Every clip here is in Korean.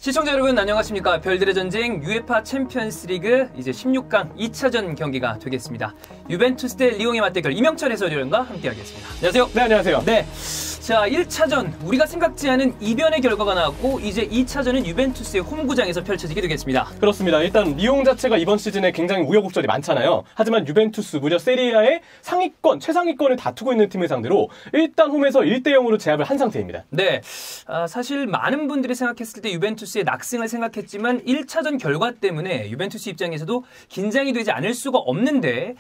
시청자 여러분 안녕하십니까. 별들의 전쟁 UEFA 챔피언스리그 이제 16강 2차전 경기가 되겠습니다. 유벤투스 대 리옹의 맞대결 이명철 해설위원과 함께하겠습니다. 안녕하세요. 네, 안녕하세요. 네. 자, 1차전 우리가 생각지 않은 이변의 결과가 나왔고 이제 2차전은 유벤투스의 홈구장에서 펼쳐지게 되겠습니다. 그렇습니다. 일단 리옹 자체가 이번 시즌에 굉장히 우여곡절이 많잖아요. 하지만 유벤투스 무려 세리아의 상위권, 최상위권을 다투고 있는 팀을 상대로 일단 홈에서 1대0으로 제압을 한 상태입니다. 네. 사실 많은 분들이 생각했을 때 유벤투스의 낙승을 생각했지만 1차전 결과 때문에 유벤투스 입장에서도 긴장이 되지 않을 수가 없는데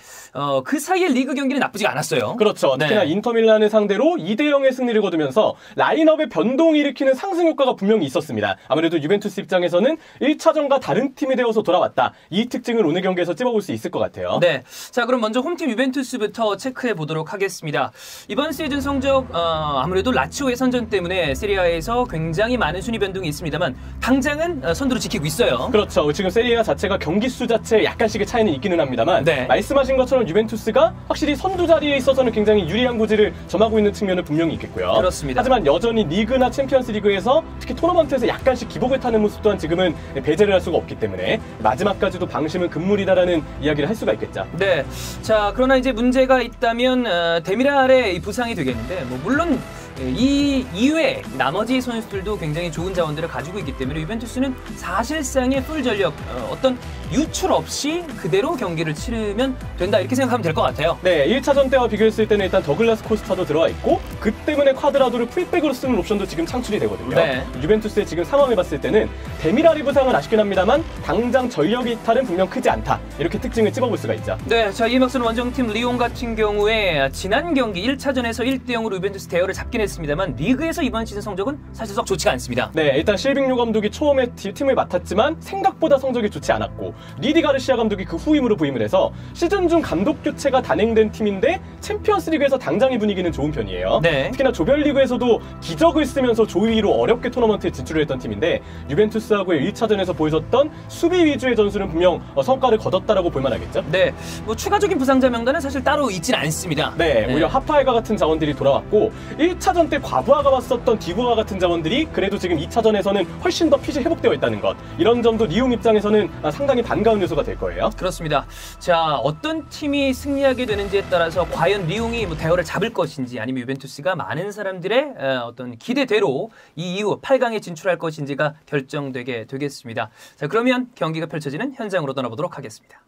그 사이에 리그 경기는 나쁘지가 않았어요. 그렇죠. 특히나 인터밀란을 상대로 2대0의 승리를 거두면서 라인업의 변동을 일으키는 상승 효과가 분명히 있었습니다. 아무래도 유벤투스 입장에서는 1차전과 다른 팀이 되어서 돌아왔다. 이 특징을 오늘 경기에서 찝어볼 수 있을 것 같아요. 네. 자, 그럼 먼저 홈팀 유벤투스부터 체크해 보도록 하겠습니다. 이번 시즌 성적 아무래도 라치오의 선전 때문에 세리아에서 굉장히 많은 순위 변동이 있습니다만 당장은 선두를 지키고 있어요. 그렇죠. 지금 세리아 자체가 경기 수 자체에 약간씩의 차이는 있기는 합니다만 말씀하신 것처럼 유벤투스가 확실히 선두 자리에 있어서는 굉장히 유리한 고지를 점하고 있는 측면은 분명히 있겠고요. 그렇습니다. 하지만 여전히 리그나 챔피언스 리그에서 특히 토너먼트에서 약간씩 기복을 타는 모습 또한 지금은 배제를 할 수가 없기 때문에 마지막까지도 방심은 금물이다라는 이야기를 할 수가 있겠죠. 네. 자, 그러나 이제 문제가 있다면 데미랄의 부상이 되겠는데 물론 이 이외에 나머지 선수들도 굉장히 좋은 자원들을 가지고 있기 때문에 유벤투스는 사실상의 풀 전력 어떤 유출 없이 그대로 경기를 치르면 된다 이렇게 생각하면 될 것 같아요. 네, 1차전 때와 비교했을 때는 일단 더글라스 코스타도 들어와 있고 그 때문에 쿼드라도를 풀백으로 쓰는 옵션도 지금 창출이 되거든요. 네. 유벤투스의 지금 상황을 봤을 때는 데미랄의 부상은 아쉽긴 합니다만 당장 전력 이탈은 분명 크지 않다. 이렇게 특징을 찝어볼 수가 있죠. 네, 자, 이에 맞서는 원정팀 리옹 같은 경우에 지난 경기 1차전에서 1대0으로 유벤투스 대열을 잡긴 했습니다만 리그에서 이번 시즌 성적은 사실 썩 좋지가 않습니다. 네, 일단 실빅류 감독이 처음에 팀을 맡았지만 생각보다 성적이 좋지 않았고 리디 가르시아 감독이 그 후임으로 부임을 해서 시즌 중 감독 교체가 단행된 팀인데 챔피언스 리그에서 당장의 분위기는 좋은 편이에요. 네. 특히나 조별리그에서도 기적을 쓰면서 조위로 어렵게 토너먼트에 진출을 했던 팀인데 유벤투스하고의 1차전에서 보여줬던 수비 위주의 전술은 분명 성과를 거뒀다라고 볼만하겠죠. 네, 추가적인 부상자 명단은 사실 따로 있진 않습니다. 네, 오히려 하파에가 같은 자원들이 돌아왔고 1차전 때 과부하가 왔었던 디구아 같은 자원들이 그래도 지금 2차전에서는 훨씬 더 핏이 회복되어 있다는 것. 이런 점도 리옹 입장에서는 상당히 반가운 요소가 될 거예요. 그렇습니다. 자, 어떤 팀이 승리하게 되는지에 따라서 과연 리옹이 대열을 잡을 것인지 아니면 유벤투스가 많은 사람들의 어떤 기대대로 이 이후 8강에 진출할 것인지가 결정되게 되겠습니다. 자, 그러면 경기가 펼쳐지는 현장으로 떠나보도록 하겠습니다.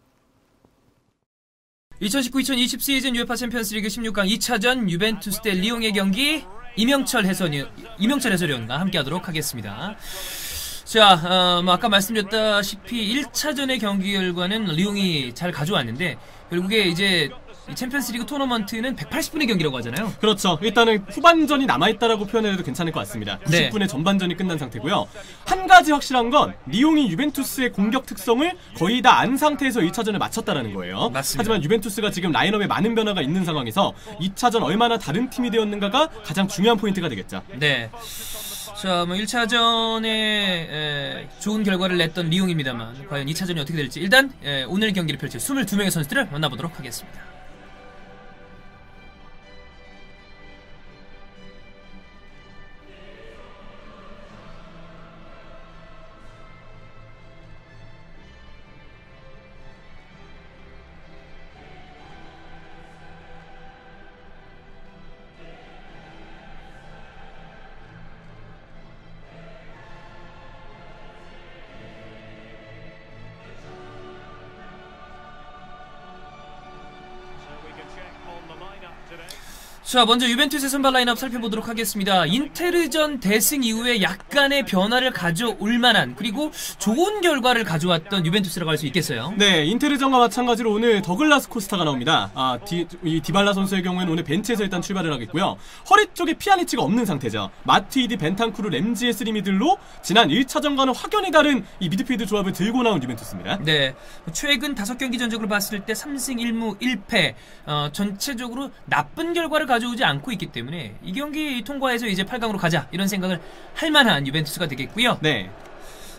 2019-2020 시즌 UEFA 챔피언스리그 16강 2차전 유벤투스 대 리옹의 경기 이명철 해설위원과 함께하도록 하겠습니다. 자, 아까 말씀드렸다시피 1차전의 경기 결과는 리옹이 잘 가져왔는데 결국에 이제 이 챔피언스리그 토너먼트는 180분의 경기라고 하잖아요. 그렇죠. 일단은 후반전이 남아있다라고 표현해도 괜찮을 것 같습니다. 90분의 네. 전반전이 끝난 상태고요. 한 가지 확실한 건 리옹이 유벤투스의 공격 특성을 거의 다 안 상태에서 1차전을 마쳤다라는 거예요. 맞습니다. 하지만 유벤투스가 지금 라인업에 많은 변화가 있는 상황에서 2차전 얼마나 다른 팀이 되었는가가 가장 중요한 포인트가 되겠죠. 네. 자, 1차전에 좋은 결과를 냈던 리옹입니다만 과연 2차전이 어떻게 될지 일단 오늘 경기를 펼칠 22명의 선수들을 만나보도록 하겠습니다. 자, 먼저 유벤투스의 선발 라인업 살펴보도록 하겠습니다. 인테르전 대승 이후에 약간의 변화를 가져올 만한 그리고 좋은 결과를 가져왔던 유벤투스라고 할 수 있겠어요. 네, 인테르전과 마찬가지로 오늘 더글라스 코스타가 나옵니다. 이 디발라 선수의 경우에는 오늘 벤치에서 일단 출발을 하겠고요. 허리 쪽에 피아니치가 없는 상태죠. 마트이디, 벤탄쿠르, 램지의 3미들로 지난 1차전과는 확연히 다른 이 미드필드 조합을 들고 나온 유벤투스입니다. 네, 최근 5경기 전적으로 봤을 때 3승 1무 1패 전체적으로 나쁜 결과를 가져오지 않고 있기 때문에 이 경기 통과해서 이제 8강으로 가자 이런 생각을 할 만한 유벤투스가 되겠고요. 네.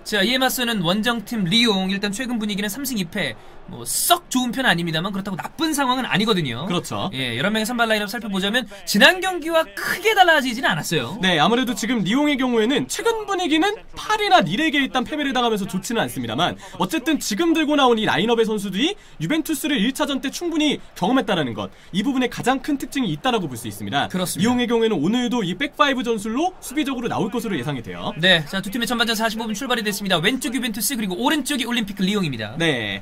자, 이에 맞서는 원정팀 리옹. 일단 최근 분위기는 3승 2패. 뭐 썩 좋은 편 아닙니다만 그렇다고 나쁜 상황은 아니거든요. 그렇죠. 예, 여러 명의 선발 라인업 살펴보자면 지난 경기와 크게 달라지지는 않았어요. 네, 아무래도 지금 리옹의 경우에는 최근 분위기는 파리나 릴에게 일단 패배를 당하면서 좋지는 않습니다만 어쨌든 지금 들고 나온 이 라인업의 선수들이 유벤투스를 1차전 때 충분히 경험했다라는 것, 이 부분에 가장 큰 특징이 있다라고 볼 수 있습니다. 그렇습니다. 리옹의 경우에는 오늘도 이 백파이브 전술로 수비적으로 나올 것으로 예상이 돼요. 네, 자, 두 팀의 전반전 45분 출발이 됐습니다. 왼쪽 유벤투스 그리고 오른쪽이 올림픽 리옹입니다. 네.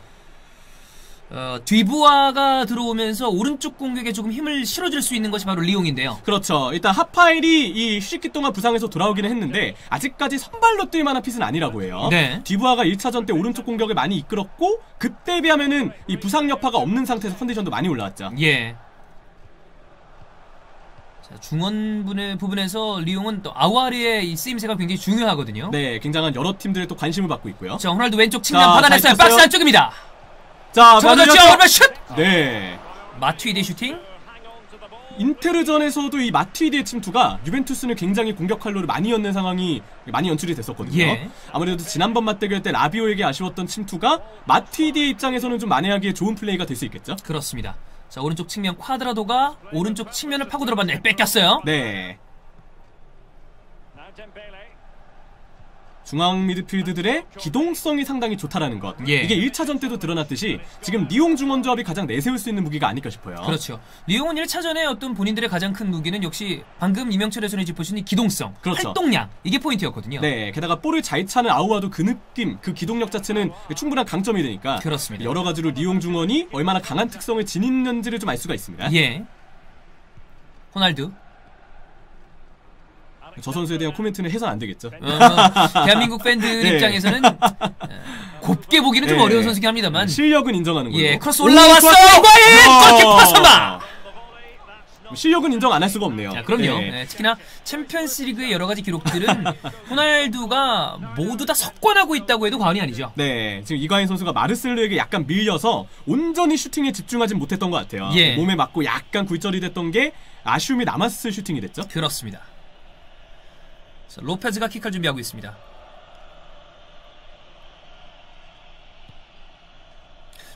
뒤부아가 들어오면서 오른쪽 공격에 조금 힘을 실어줄 수 있는 것이 바로 리옹인데요. 그렇죠. 일단 하파일이 이 휴식기 동안 부상에서 돌아오기는 했는데 아직까지 선발로 뛸 만한 핏은 아니라고 해요. 네. 디부아가 1차전 때 오른쪽 공격을 많이 이끌었고 그때에 비하면은 이 부상 여파가 없는 상태에서 컨디션도 많이 올라왔죠. 예. 자, 중원분의 부분에서 리옹은 또 아우아리의 이 쓰임새가 굉장히 중요하거든요. 네, 굉장한 여러 팀들의 또 관심을 받고 있고요. 자, 호날두 왼쪽 측면 자, 받아냈어요. 잘 쳤어요. 박스 안쪽입니다. 자, 정확하죠. 얼마 슛! 네. 마투이드 슈팅. 인테르전에서도 이 마티디의 침투가 유벤투스는 굉장히 공격 활로를 많이 얻는 상황이 많이 연출이 됐었거든요. 예. 아무래도 지난번 맞대결 때 라비오에게 아쉬웠던 침투가 마티디의 입장에서는 좀 만회하기에 좋은 플레이가 될 수 있겠죠? 그렇습니다. 자, 오른쪽 측면 쿼드라도가 오른쪽 측면을 파고 들어봤는데 뺏겼어요. 네. 중앙 미드필드들의 기동성이 상당히 좋다라는 것. 예. 이게 1차전 때도 드러났듯이 지금 리옹 중원 조합이 가장 내세울 수 있는 무기가 아닐까 싶어요. 그렇죠. 리옹은 1차전에 어떤 본인들의 가장 큰 무기는 역시 방금 이명철 해설이 짚으신 이 기동성, 그렇죠. 활동량, 이게 포인트였거든요. 네, 게다가 볼을 잘 차는 아우아도 그 느낌, 그 기동력 자체는 충분한 강점이 되니까 그렇습니다. 여러 가지로 리옹 중원이 얼마나 강한 특성을 지니는지를 좀 알 수가 있습니다. 예. 호날두. 저 선수에 대한 코멘트는 해선 안 되겠죠. 대한민국 팬들 네. 입장에서는 곱게 보기는 좀 네. 어려운 선수긴 합니다만. 실력은 인정하는 거예요. 예, 크로스 올라왔어. 이거인 골키퍼 선방. 실력은 인정 안 할 수가 없네요. 자, 그럼요. 네. 네, 특히나 챔피언스리그의 여러 가지 기록들은 호날두가 모두 다 석권하고 있다고 해도 과언이 아니죠. 네, 지금 이가인 선수가 마르셀로에게 약간 밀려서 온전히 슈팅에 집중하진 못했던 것 같아요. 예. 몸에 맞고 약간 굴절이 됐던 게 아쉬움이 남았을 슈팅이 됐죠. 그렇습니다. 자, 로페즈가 킥할 준비하고 있습니다.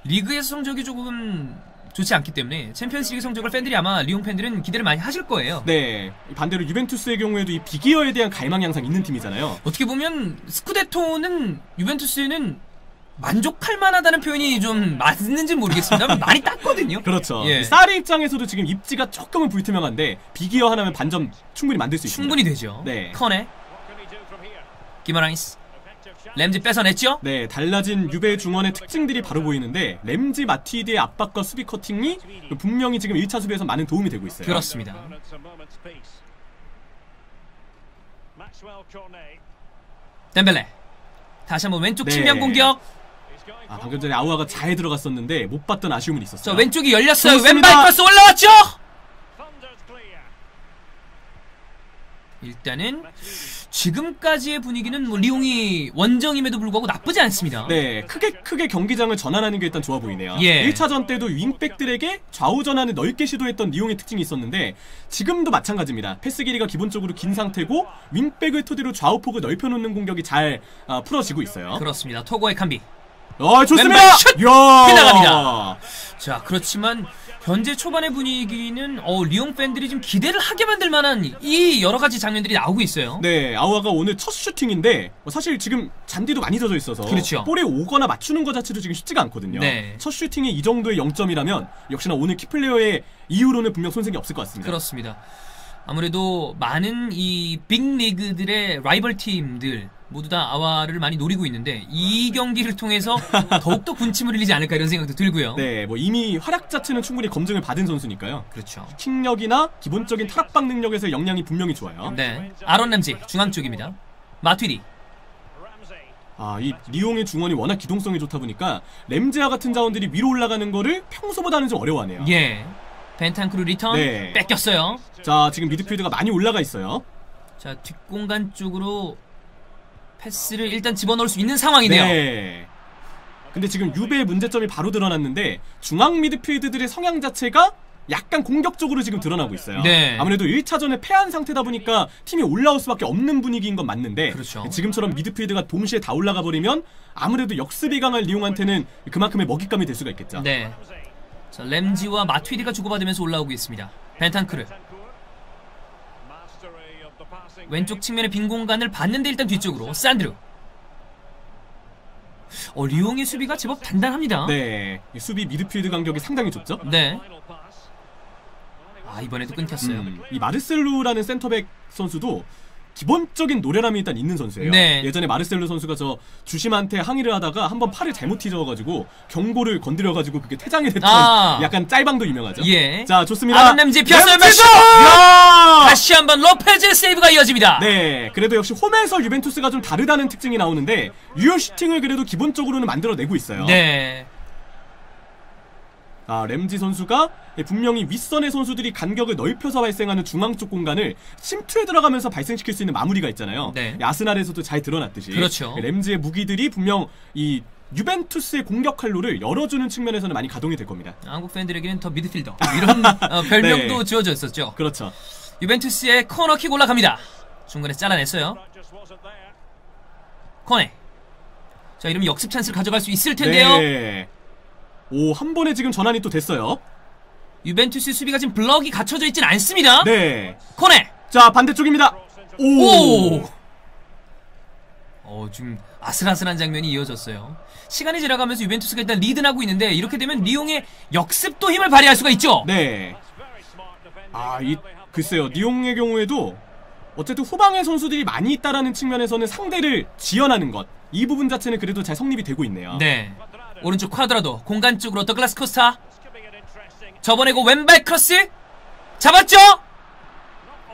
리그에서 성적이 조금 좋지 않기 때문에 챔피언스리그 성적을 팬들이 아마 리옹 팬들은 기대를 많이 하실 거예요. 네, 반대로 유벤투스의 경우에도 이 비기어에 대한 갈망이 항상 있는 팀이잖아요. 어떻게 보면 스쿠데토는 유벤투스에는 만족할 만하다는 표현이 좀 맞는지 모르겠습니다만 많이 땄거든요. 그렇죠. 예. 사리 입장에서도 지금 입지가 조금은 불투명한데 비기어 하나면 반점 충분히 만들 수 있습니다. 충분히 되죠. 네. 커네. 기마라인스. 램지 뺏어냈죠? 네, 달라진 유베 중원의 특징들이 바로 보이는데 램지 마티드의 압박과 수비 커팅이 분명히 지금 1차 수비에서 많은 도움이 되고 있어요. 그렇습니다. 덴벨레. 다시 한번 왼쪽 네. 측면 공격. 아, 방금 전에 아우아가 잘 들어갔었는데 못 봤던 아쉬움은 있었어요. 자, 왼쪽이 열렸어요. 좋습니다. 왼발 크로스 올라왔죠? 일단은 지금까지의 분위기는 뭐 리옹이 원정임에도 불구하고 나쁘지 않습니다. 네, 크게 경기장을 전환하는 게 일단 좋아 보이네요. 예. 1차전 때도 윙백들에게 좌우 전환을 넓게 시도했던 리옹의 특징이 있었는데 지금도 마찬가지입니다. 패스 길이가 기본적으로 긴 상태고 윙백을 토대로 좌우폭을 넓혀놓는 공격이 잘 풀어지고 있어요. 그렇습니다. 토고의 칸비. 좋습니다. 왼발 슛! 이야! 빗나갑니다. 자, 그렇지만 현재 초반의 분위기는 리옹 팬들이 좀 기대를 하게 만들 만한 이 여러 가지 장면들이 나오고 있어요. 네, 아우아가 오늘 첫 슈팅인데 사실 지금 잔디도 많이 젖어 있어서 그렇죠. 볼에 오거나 맞추는 것 자체도 지금 쉽지가 않거든요. 네. 첫 슈팅이 이 정도의 0점이라면 역시나 오늘 키플레이어의 이후로는 분명 손색이 없을 것 같습니다. 그렇습니다. 아무래도 많은 이 빅리그들의 라이벌 팀들 모두 다 아와를 많이 노리고 있는데 이 경기를 통해서 더욱더 군침을 흘리지 않을까 이런 생각도 들고요. 네, 뭐 이미 활약 자체는 충분히 검증을 받은 선수니까요. 그렇죠. 킥력이나 기본적인 타락박 능력에서의 역량이 분명히 좋아요. 네, 아론 램지 중앙 쪽입니다. 마투이디. 이 리옹의 중원이 워낙 기동성이 좋다 보니까 램지아 같은 자원들이 위로 올라가는 거를 평소보다는 좀 어려워하네요. 예. 벤탄크루 리턴. 네. 뺏겼어요. 자, 지금 미드필드가 많이 올라가 있어요. 자, 뒷공간 쪽으로 패스를 일단 집어넣을 수 있는 상황이네요. 네. 근데 지금 유베의 문제점이 바로 드러났는데 중앙 미드필드들의 성향 자체가 약간 공격적으로 지금 드러나고 있어요. 네. 아무래도 1차전에 패한 상태다 보니까 팀이 올라올 수밖에 없는 분위기인 건 맞는데 그렇죠. 지금처럼 미드필드가 동시에 다 올라가 버리면 아무래도 역습이 강한 리옹한테는 그만큼의 먹잇감이 될 수가 있겠죠. 네. 자, 램지와 마투이디가 주고받으면서 올라오고 있습니다. 벤탄쿠르. 왼쪽 측면의 빈 공간을 봤는데 일단 뒤쪽으로 산드루. 리옹의 수비가 제법 단단합니다. 네, 수비 미드필드 간격이 상당히 좁죠. 네. 이번에도 끊겼어요. 이 마르셀루라는 센터백 선수도 기본적인 노련함이 일단 있는 선수예요. 네. 예전에 마르셀루 선수가 저 주심한테 항의를 하다가 한번 팔을 잘못 휘저어가지고 경고를 건드려가지고 그게 퇴장이 됐던 약간 짤방도 유명하죠. 예. 자, 좋습니다. 아론 램지 피었어요. 메시! 다시 한번 로페즈의 세이브가 이어집니다. 네, 그래도 역시 홈에서 유벤투스가 좀 다르다는 특징이 나오는데 유효 슈팅을 그래도 기본적으로는 만들어내고 있어요. 네. 램지 선수가 분명히 윗선의 선수들이 간격을 넓혀서 발생하는 중앙 쪽 공간을 침투에 들어가면서 발생시킬 수 있는 마무리가 있잖아요. 네. 아스날에서도 잘 드러났듯이. 그렇죠. 램지의 무기들이 분명 이 유벤투스의 공격 활로를 열어주는 측면에서는 많이 가동이 될 겁니다. 한국 팬들에게는 더 미드필더 이런 별명도 네. 지어져 있었죠. 그렇죠. 유벤투스의 코너킥 올라갑니다. 중간에 잘라냈어요. 코네. 자, 이러면 역습 찬스를 가져갈 수 있을 텐데요. 네. 한 번에 지금 전환이 또 됐어요. 유벤투스 수비가 지금 블럭이 갖춰져 있진 않습니다. 네. 코네. 자, 반대쪽입니다. 좀 아슬아슬한 장면이 이어졌어요. 시간이 지나가면서 유벤투스가 일단 리드하고 있는데 이렇게 되면 리옹의 역습도 힘을 발휘할 수가 있죠. 네. 글쎄요. 리옹의 경우에도 어쨌든 후방의 선수들이 많이 있다라는 측면에서는 상대를 지연하는 것, 이 부분 자체는 그래도 잘 성립이 되고 있네요. 네. 오른쪽 쿼드라도 공간 쪽으로 더글라스 코스타 접어내고 왼발 크로스 잡았죠.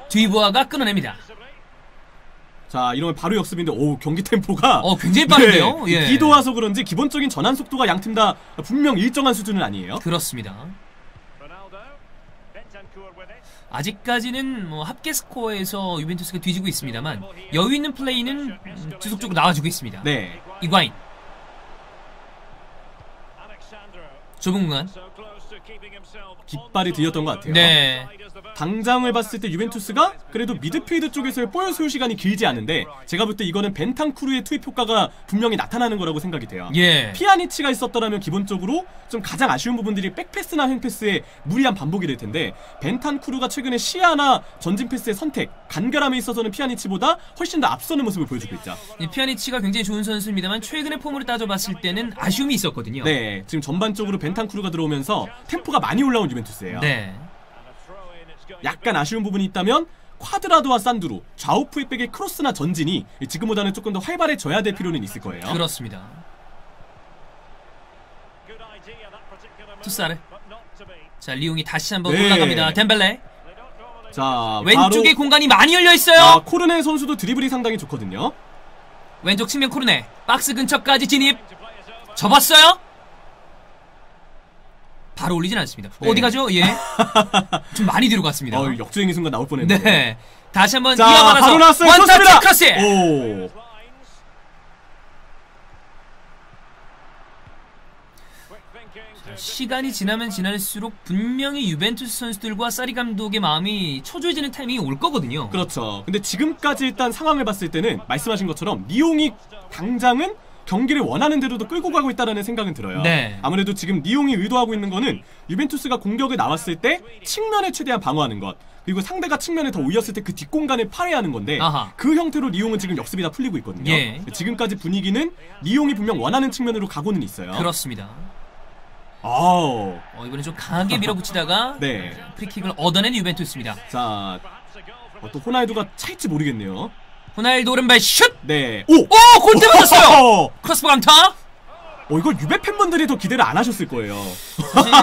뒤부아가 끊어냅니다. 자, 이러면 바로 역습인데 경기 템포가 굉장히 빠른데요. 네, 예. 비도 와서 그런지 기본적인 전환 속도가 양팀 다 분명 일정한 수준은 아니에요. 그렇습니다. 아직까지는 합계 스코어에서 유벤투스가 뒤지고 있습니다만 여유 있는 플레이는 지속적으로 나와주고 있습니다. 네. 이과인 좁은 공간 깃발이 들렸던 것 같아요. 네. 당장을 봤을 때 유벤투스가 그래도 미드필드 쪽에서의 볼 소요 시간이 길지 않은데 제가 볼 때 이거는 벤탄쿠르의 투입 효과가 분명히 나타나는 거라고 생각이 돼요. 예. 피아니치가 있었더라면 기본적으로 좀 가장 아쉬운 부분들이 백패스나 횡패스의 무리한 반복이 될 텐데 벤탄쿠르가 최근에 시야나 전진 패스의 선택, 간결함에 있어서는 피아니치보다 훨씬 더 앞서는 모습을 보여주고 있죠. 피아니치가 굉장히 좋은 선수입니다만 최근의 폼으로 따져봤을 때는 아쉬움이 있었거든요. 네, 지금 전반적으로 벤탄쿠르가 들어오면서 템포가 많이 올라온 유벤투스예요. 네. 약간 아쉬운 부분이 있다면 쿼드라도와 산두루 좌우 풀백의 크로스나 전진이 지금보다는 조금 더 활발해져야 될 필요는 있을 거예요. 그렇습니다. 투사르. 자, 리옹이 다시 한번 올라갑니다. 덴벨레. 자, 왼쪽에 바로 공간이 많이 열려 있어요. 코르네 선수도 드리블이 상당히 좋거든요. 왼쪽 측면 코르네. 박스 근처까지 진입. 접었어요. 바로 올리진 않습니다. 네. 어디 가죠? 예. 좀 많이 뒤로 갔습니다. 역주행의 순간 나올 뻔했네요. 네. 다시 한번 이어받아서 원터치 크로스. 시간이 지나면 지날수록 분명히 유벤투스 선수들과 사리 감독의 마음이 초조해지는 타이밍이 올 거거든요. 그렇죠. 근데 지금까지 일단 상황을 봤을 때는 말씀하신 것처럼 리옹이 당장은 경기를 원하는 대로도 끌고 가고 있다는 생각은 들어요. 네. 아무래도 지금 리옹이 의도하고 있는 거는 유벤투스가 공격을 나왔을 때 측면에 최대한 방어하는 것, 그리고 상대가 측면에 더 올렸을 때 그 뒷공간을 파괴하는 건데 그 형태로 리옹은 지금 역습이 다 풀리고 있거든요. 예. 지금까지 분위기는 리옹이 분명 원하는 측면으로 가고는 있어요. 그렇습니다. 이번에 좀 강하게 밀어붙이다가 네. 프리킥을 얻어낸 유벤투스입니다. 자, 또 호날두가 차일지 모르겠네요. 호날두 오른발 슛! 네. 골대 맞았어요! 크로스바 강타! 이거 유베 팬분들이 더 기대를 안 하셨을 거예요. 사실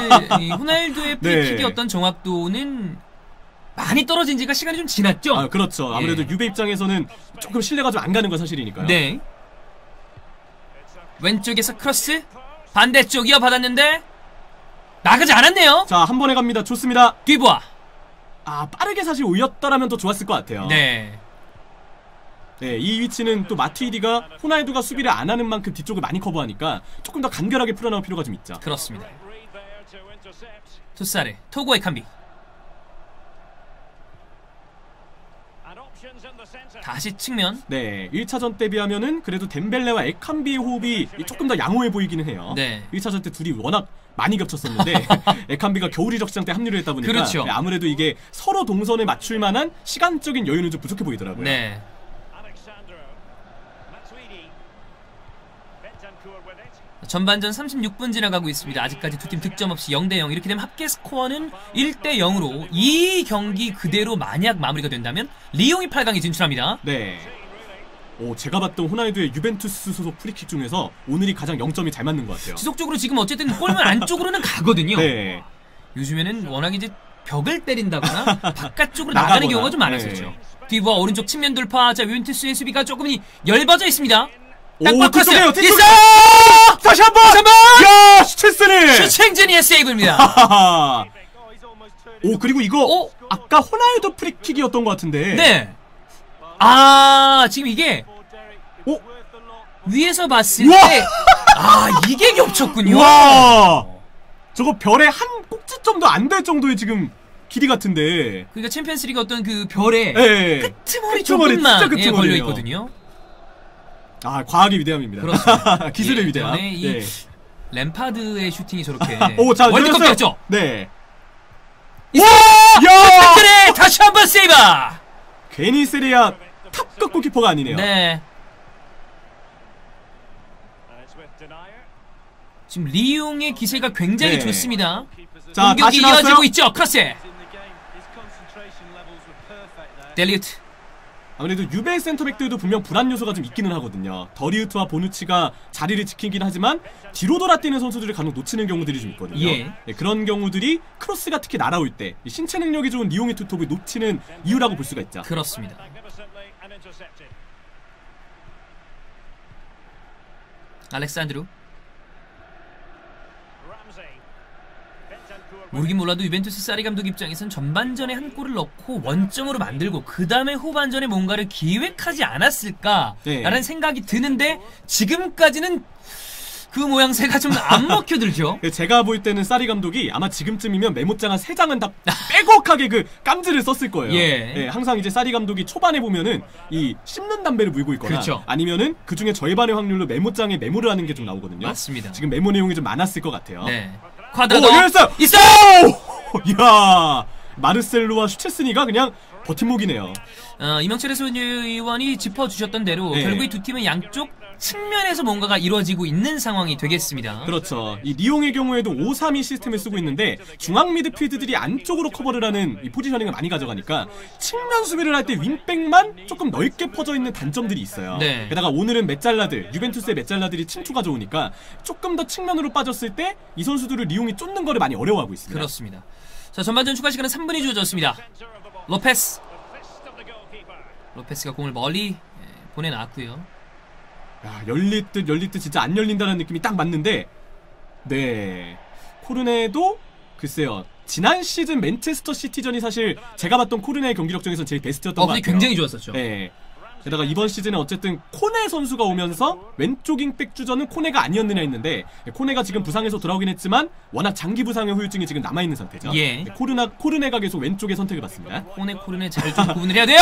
이 호날두의 프리킥의 네. 어떤 정확도는 많이 떨어진 지가 시간이 좀 지났죠? 그렇죠. 아무래도 유베 입장에서는 조금 신뢰가 좀 안 가는 건 사실이니까요. 네. 왼쪽에서 크로스 반대쪽 이어받았는데 나가지 않았네요. 자, 한 번에 갑니다. 좋습니다. 뒤부아. 빠르게 사실 올렸더라면 더 좋았을 것 같아요. 네. 네, 이 위치는 또 마투이디가 호날두가 수비를 안 하는 만큼 뒤쪽을 많이 커버하니까 조금 더 간결하게 풀어나올 필요가 좀 있죠. 그렇습니다. 투사레, 토고의 칸비. 다시 측면. 네, 1차전 때 비하면은 그래도 덴벨레와 에칸비의 호흡이 조금 더 양호해 보이기는 해요. 네. 1차전 때 둘이 워낙 많이 겹쳤었는데 에칸비가 겨울 이적시장 때 합류를 했다 보니까 그렇죠. 네, 아무래도 이게 서로 동선에 맞출 만한 시간적인 여유는 좀 부족해 보이더라고요. 네. 전반전 36분 지나가고 있습니다. 아직까지 두 팀 득점 없이 0대0. 이렇게 되면 합계 스코어는 1대0으로 이 경기 그대로 만약 마무리가 된다면 리옹이 8강에 진출합니다. 네. 제가 봤던 호날두의 유벤투스 소속 프리킥 중에서 오늘이 가장 0점이 잘 맞는 것 같아요. 지속적으로 지금 어쨌든 골문 안쪽으로는 가거든요. 네. 요즘에는 워낙 이제 벽을 때린다거나 바깥쪽으로 나가는 경우가 좀 많았었죠. 네. 뒤부와 오른쪽 측면 돌파. 자, 유벤투스의 수비가 조금 얇아져 있습니다. 오, 뒤쪽에요, 뒤쪽에! 있어! 다시 한 번! 야, 슈체스니! 슈첸젠이의 세이브입니다. 오, 그리고 이거 아까 호날두 프리킥이었던 것 같은데. 네. 아, 지금 이게 위에서 봤을 때 이게 겹쳤군요. 와! 저거 별의 한 꼭지점도 안 될 정도의 지금 길이 같은데. 그러니까 챔피언스리그 어떤 그 별에 끄트머리 조금만 걸려 있거든요. 아, 과학의 위대함입니다. 그렇습니다. 기술의 위대함. 이 램파드의 슈팅이 저렇게 자, 월드컵 때였죠. 네. 야! 다시 한번 세이브. 괜히 세리아 탑급 골키퍼가 아니네요. 네. 지금 리옹의 기세가 굉장히 좋습니다. 자, 공격이 다시 나왔어요. 이어지고 있죠. 크로스. 델리우트. 아무래도 유베 센터백들도 분명 불안 요소가 좀 있기는 하거든요. 더리우트와 보누치가 자리를 지키긴 하지만 뒤로 돌아뛰는 선수들을 간혹 놓치는 경우들이 좀 있거든요. 예. 네, 그런 경우들이 크로스가 특히 날아올 때 신체 능력이 좋은 리옹의 투톱을 놓치는 이유라고 볼 수가 있죠. 그렇습니다. 알렉산드루. 모르긴 몰라도 유벤투스 사리 감독 입장에선 전반전에 한 골을 넣고 원점으로 만들고 그 다음에 후반전에 뭔가를 기획하지 않았을까라는 생각이 드는데 지금까지는 그 모양새가 좀 안 먹혀들죠. 제가 볼 때는 사리 감독이 아마 지금쯤이면 메모장 한 3장은 다 빼곡하게 그 깜지를 썼을 거예요. 예, 항상 이제 사리 감독이 초반에 보면은 이 씹는 담배를 물고 있거나 그렇죠. 아니면은 그 중에 절반의 확률로 메모장에 메모를 하는 게 좀 나오거든요. 맞습니다. 지금 메모 내용이 좀 많았을 것 같아요. 네. 쿼드라도 있어! 이야, 마르셀로와 슈체스니가 그냥 버팀목이네요. 이명철 해설위원이 짚어주셨던 대로 결국 이 두 팀은 양쪽 측면에서 뭔가가 이루어지고 있는 상황이 되겠습니다. 그렇죠. 이 리옹의 경우에도 5-3-2 시스템을 쓰고 있는데 중앙 미드필드들이 안쪽으로 커버를 하는 이 포지셔닝을 많이 가져가니까 측면 수비를 할 때 윙백만 조금 넓게 퍼져 있는 단점들이 있어요. 네. 게다가 오늘은 메잘라드, 유벤투스의 메잘라들이 침투가 좋으니까 조금 더 측면으로 빠졌을 때 이 선수들을 리옹이 쫓는 거를 많이 어려워하고 있습니다. 그렇습니다. 자, 전반전 추가 시간은 3분이 주어졌습니다. 로페스가 공을 멀리 보내놨고요. 야, 열릴 듯 진짜 안 열린다는 느낌이 딱 맞는데, 네, 코르네도 글쎄요, 지난 시즌 맨체스터 시티전이 사실 제가 봤던 코르네의 경기력 중에서 제일 베스트였던 것 같아요. 굉장히 좋았었죠. 네. 게다가 이번 시즌에 어쨌든 코네 선수가 오면서 왼쪽 윙백 주전은 코네가 아니었느냐 했는데 코네가 지금 부상에서 돌아오긴 했지만 워낙 장기 부상의 후유증이 지금 남아있는 상태죠. 예. 네, 코르네가 계속 왼쪽에 선택을 받습니다. 코르네 잘 좀 구분을 해야 돼요.